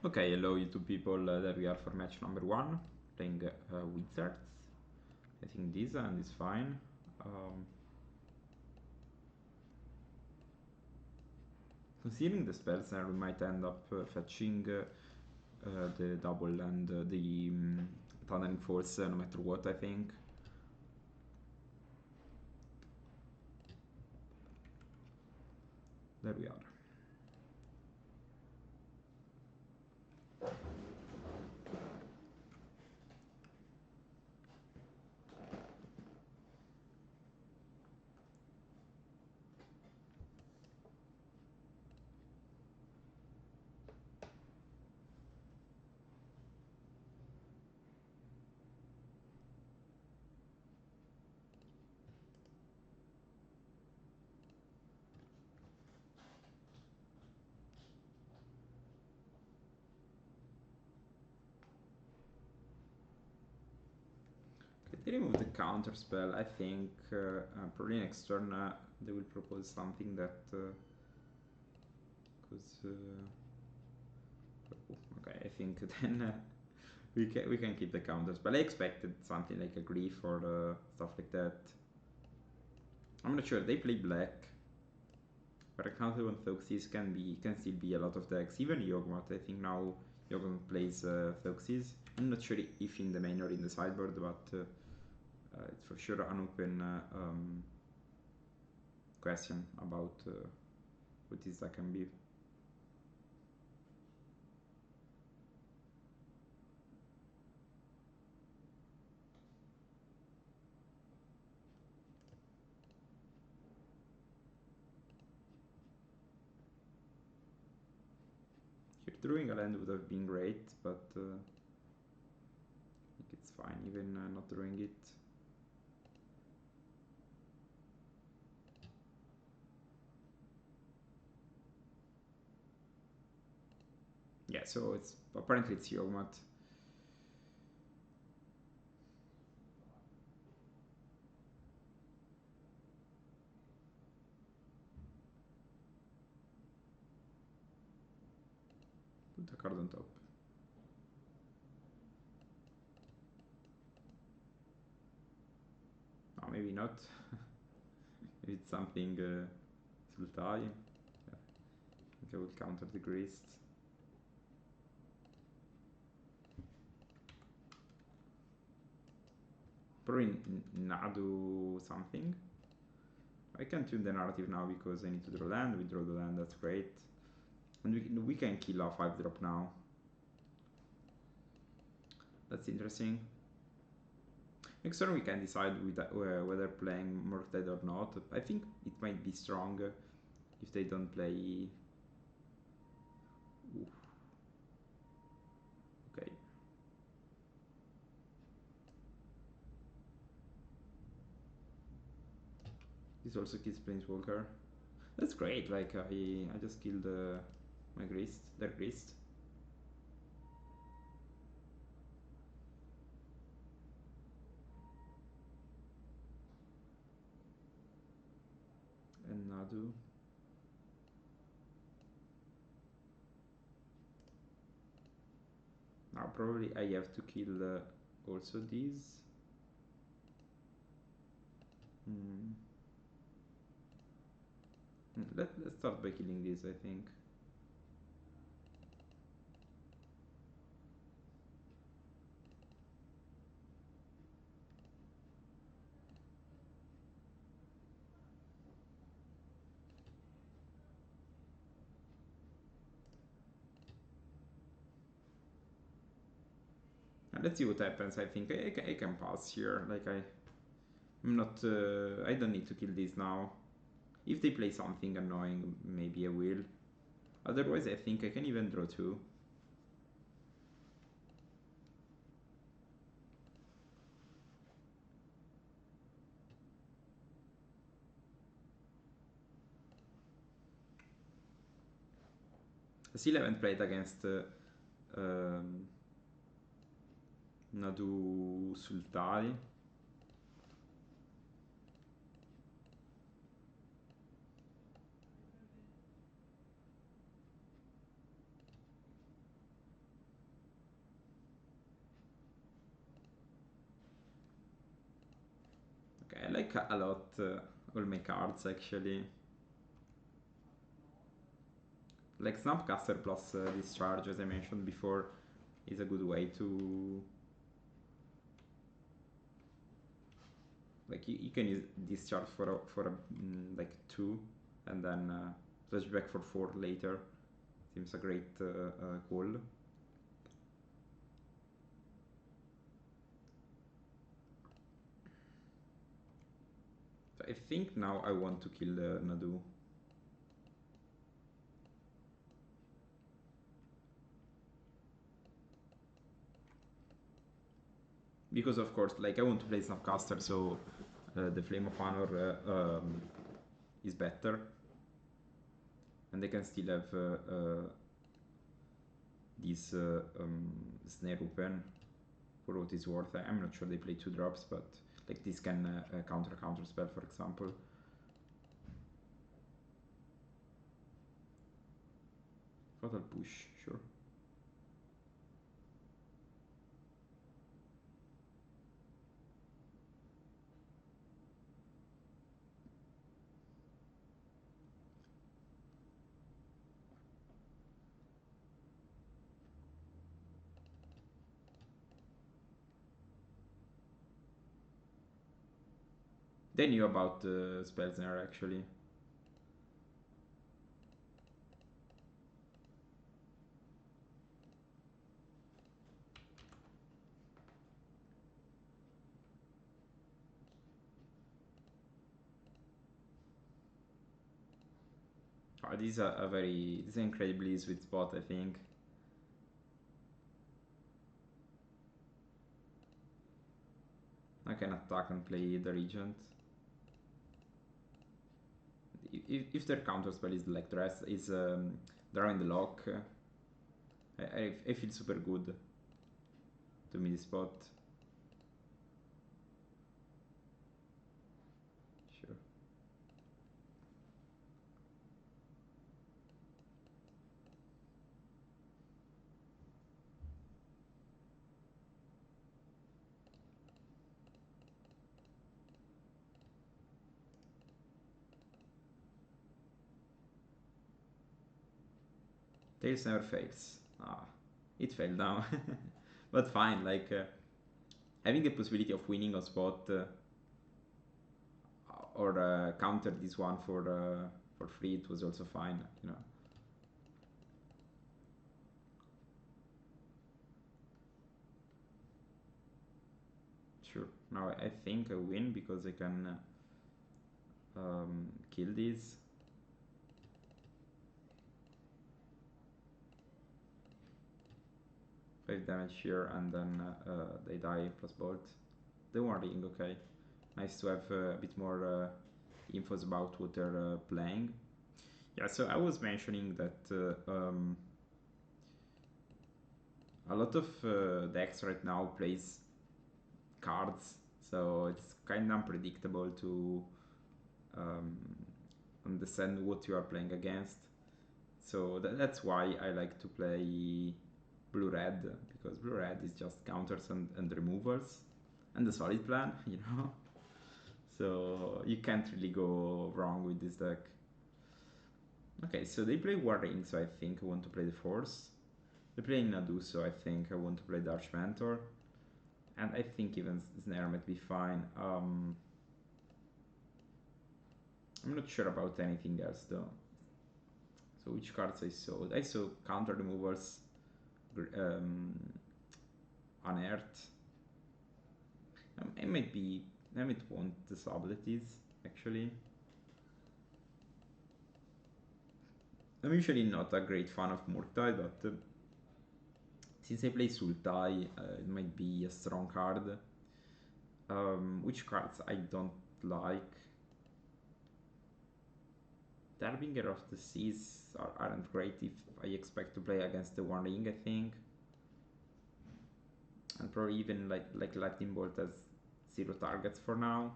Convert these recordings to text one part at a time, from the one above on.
Okay, hello YouTube people, there we are for match number 1, playing Wizards. I think this hand is fine. Considering the spells, we might end up fetching the double and the Thundering Force no matter what, I think. There we are. Okay, they remove the counter spell. I think probably next turn they will propose something that because okay, I think then we can keep the counters, but I expected something like a Grief or stuff like that. I'm not sure. They play black, but a counter on Thoxys can still be a lot of decks. Even Yogmoth. I think now Yogmoth plays Thoxys. I'm not sure if in the main or in the sideboard, but it's for sure an open question about what this deck can be. Here, drawing a land would have been great, but I think it's fine even not drawing it. Yeah, so it's apparently it's Yogmoth. Put a card on top. Oh, maybe not. Maybe it's something Sultai. Yeah. I think I will counter the Grist. Probably Nadu something. I can tune the narrative now because I need to draw land. We draw the land, that's great. And we can kill a 5-drop now. That's interesting. Next turn we can decide whether playing Murktide or not. I think it might be strong if they don't play... Oof. Okay. This also kills Planeswalker. That's great, like I just killed my Grist, their Grist. And Nadu. Now probably I have to kill also these. Let's start by killing these, I think. And let's see what happens. I think I can pass here. Like I'm not. I don't need to kill these now. If they play something annoying, maybe I will. Otherwise, I think I can even draw 2. I still haven't played against Nadu Sultai. like a lot all my cards actually. Like Snapcaster plus Discharge, as I mentioned before, is a good way to... Like you can use Discharge for like 2, and then Flashback for 4 later. Seems a great call. So I think now I want to kill Nadu. Because of course, like I want to play Snapcaster, so the Flame of Honor is better, and they can still have this Snare open for what it's worth. I'm not sure they play 2 drops, but like this can counter spell, for example. Fatal Push, sure. They knew about spell snare actually. Oh, this is this is an incredibly sweet spot, I think. I can attack and play the Regent. If their counterspell is like dress is drawing the lock, I feel super good to me this spot. Sure. Tails never fails. Ah, it failed now. But fine, like having the possibility of winning on spot or counter this one for free, it was also fine, you know. Sure. Now I think I win because I can kill these. 5 damage here, and then they die plus bolt. The one ring, okay. Nice to have a bit more infos about what they're playing. Yeah, so I was mentioning that a lot of decks right now plays cards, so it's kind of unpredictable to um, understand what you are playing against. So that's why I like to play blue-red, because blue-red is just counters and removals, and a solid plan, you know? So you can't really go wrong with this deck. Okay, so they play War Ring, so I think I want to play the Force. They play Nadu, so I think I want to play Darch Mentor. And I think even Snare might be fine. I'm not sure about anything else though. So which cards I saw? I saw counter removals, Unearth. I might want the abilities actually. I'm usually not a great fan of Murktide, but since I play Sultai, it might be a strong card. Which cards I don't like? The Harbinger of the Seas aren't great if I expect to play against the One Ring, I think. And probably even like Lightning Bolt has 0 targets for now.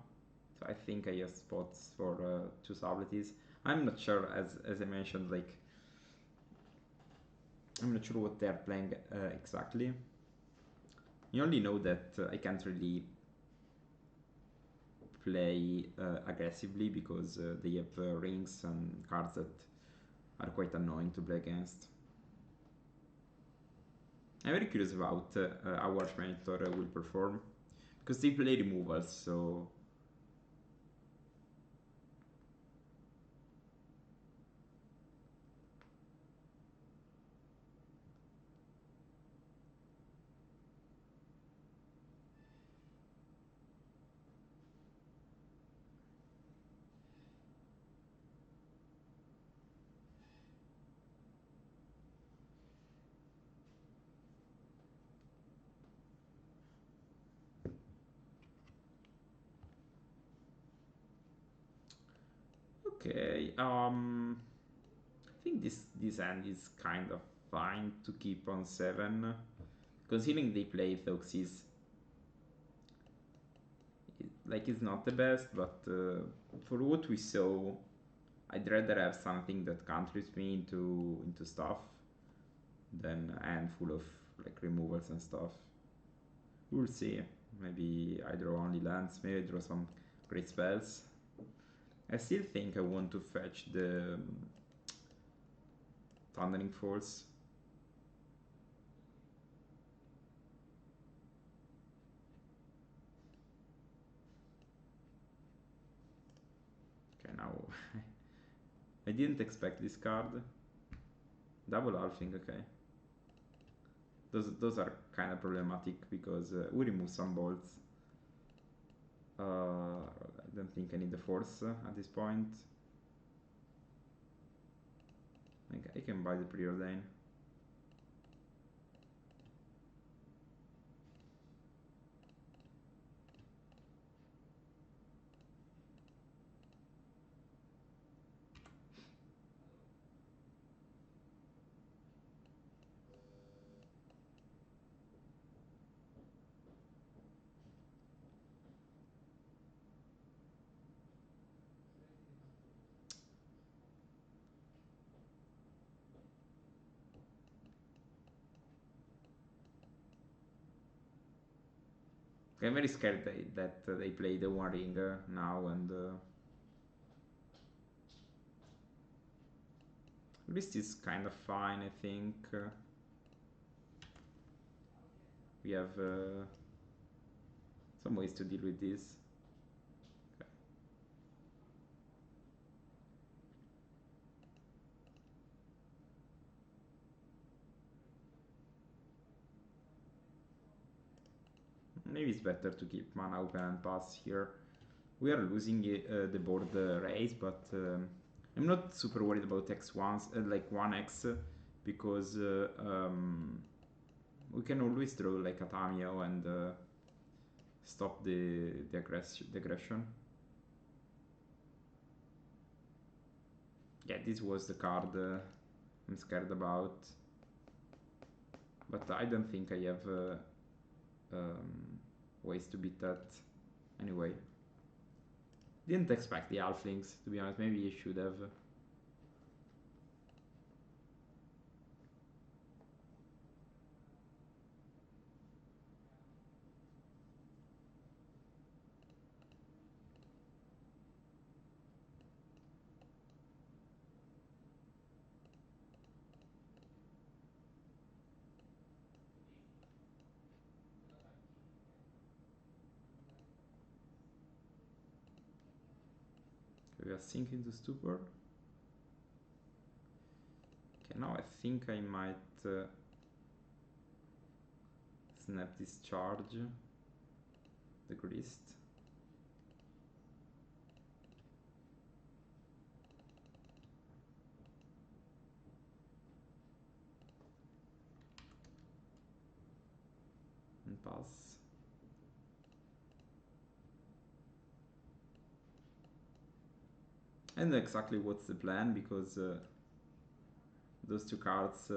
So I think I have spots for 2 abilities. I'm not sure, as I mentioned, like I'm not sure what they're playing exactly. You only know that I can't really play aggressively because they have rings and cards that are quite annoying to play against. I'm very curious about how Archmonitor will perform because they play removals, so okay. I think this hand is kind of fine to keep on 7, considering they play Thoxys. Like it's not the best, but for what we saw, I'd rather have something that counters me into stuff than a handful of like removals and stuff. We'll see. Maybe I draw only lands. Maybe I draw some great spells. I still think I want to fetch the Thundering Force. Okay, now I didn't expect this card. Double Alfing, okay. Those are kind of problematic because we remove some bolts. I don't think I need the force at this point. I can buy the preordain. I'm very scared that they play the One Ring now, and list is kind of fine, I think. We have some ways to deal with this. Okay. Maybe it's better to keep mana open and pass here. We are losing the board race, but I'm not super worried about X1s, like 1x, because we can always draw like a Tamio and stop the aggression. Yeah, this was the card I'm scared about, but I don't think I have ways to beat that anyway. Didn't expect the Halflings, to be honest. Maybe you should have. We are sinking to stupor. Okay, now I think I might snap this charge. The grist. And pass. I know exactly what's the plan because those two cards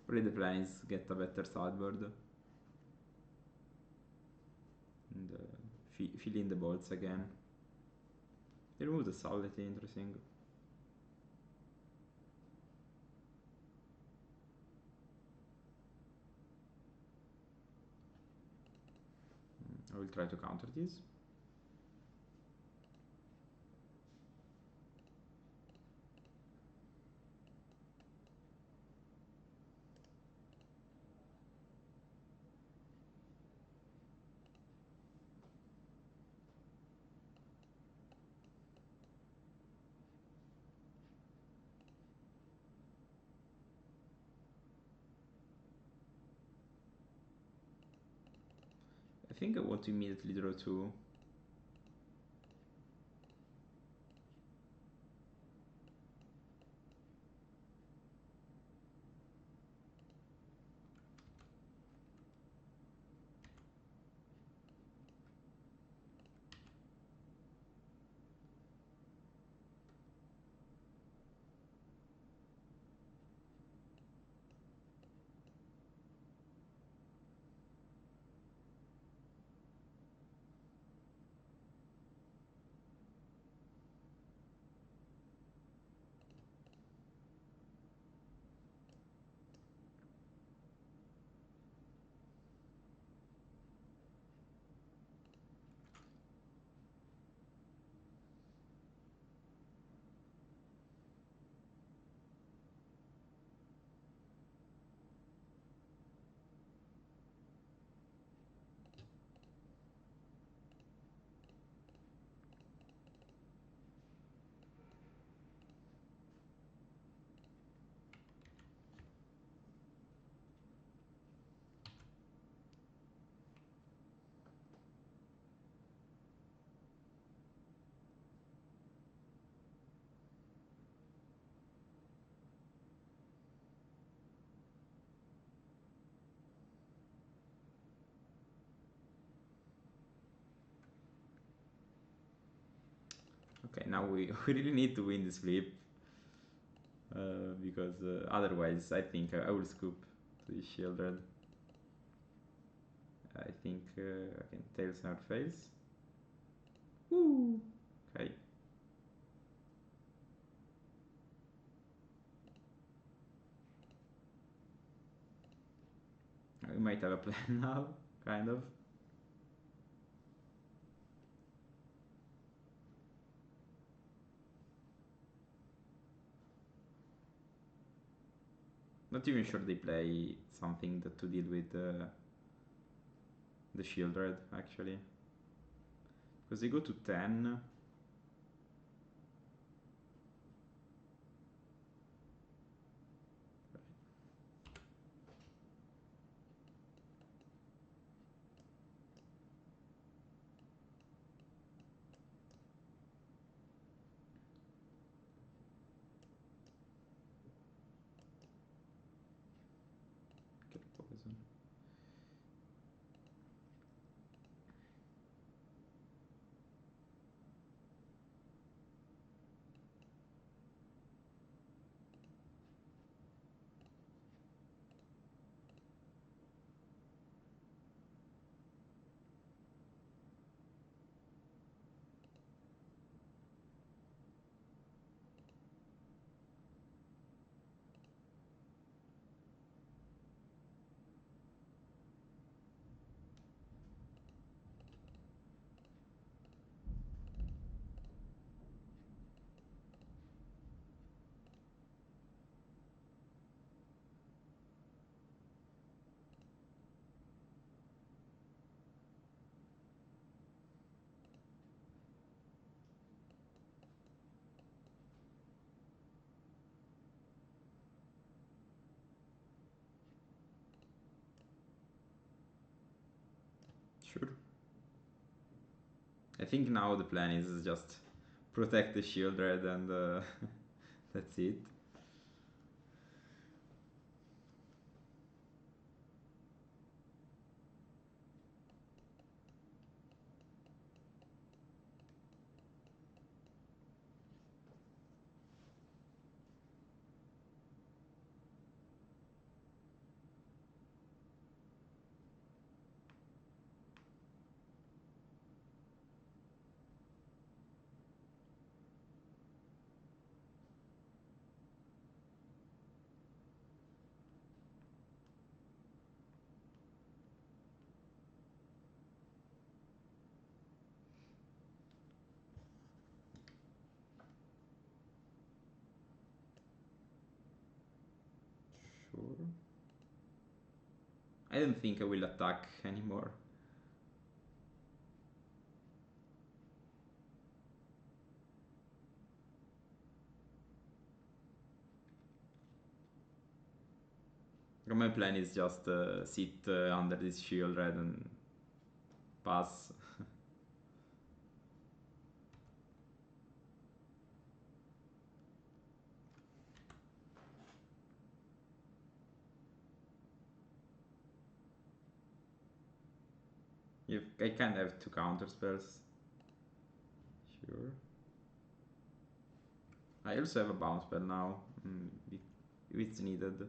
really the plan is get a better sideboard and fill in the bolts again. They remove the solidity, interesting. I will try to counter this. I think I want to immediately draw 2. Okay, now we really need to win this flip. Because otherwise I think I will scoop to the shielded. I think I can tail snap face. Woo! Okay. We might have a plan now, kind of. Not even sure they play something to deal with the shield red, actually. Because they go to 10. Okay, poison. Sure. I think now the plan is just protect the shield red and that's it. Sure. I don't think I will attack anymore. My plan is just sit under this shield red and pass. If I can have 2 counter spells. Sure. I also have a bounce spell now, if it's needed.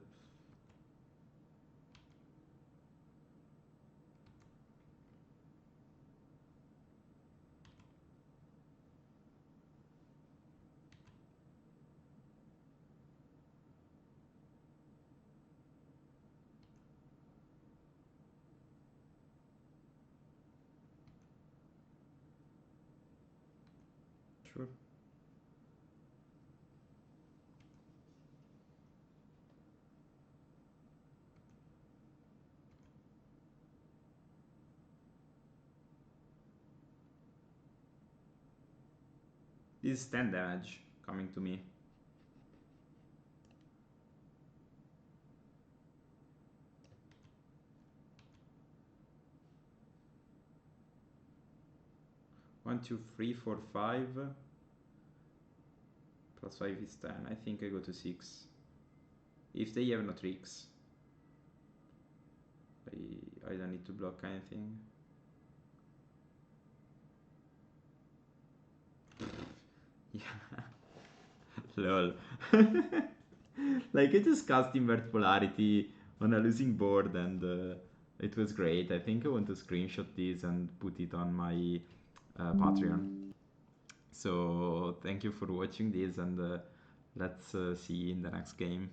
Sure. This is 10 damage coming to me. One, two, three, four, 5. Plus 5 is 10. I think I go to 6. If they have no tricks. I don't need to block anything. Yeah. Lol. Like, I just cast Invert Polarity on a losing board and it was great. I think I want to screenshot this and put it on my Patreon. So thank you for watching this, and let's see you in the next game.